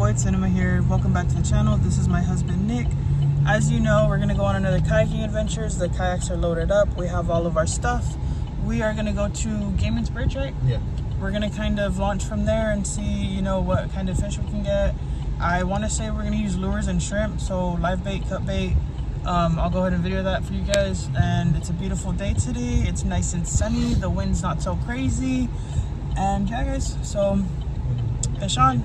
boy Cinema here. Welcome back to the channel. This is my husband Nick. As you know, we're gonna go on another kayaking adventures. The kayaks are loaded up. We have all of our stuff. We are gonna go to Gaymans Bridge, right? Yeah. We're gonna kind of launch from there and see, you know, what kind of fish we can get. I want to say we're gonna use lures and shrimp, so live bait, cut bait. I'll go ahead and video that for you guys. And it's a beautiful day today. It's nice and sunny. The wind's not so crazy. And yeah, guys. So fish on.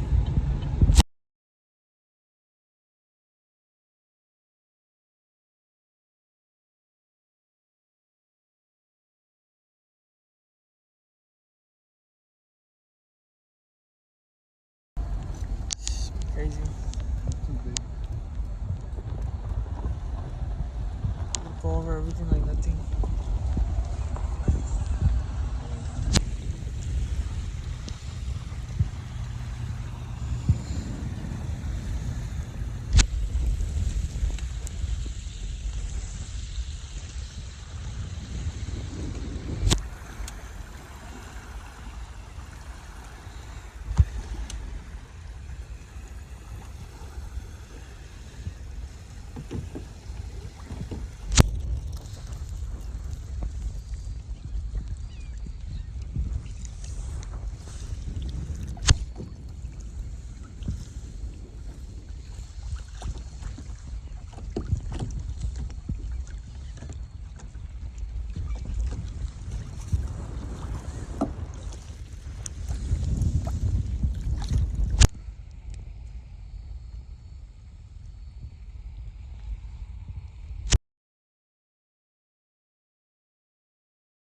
Crazy. Go over everything like nothing.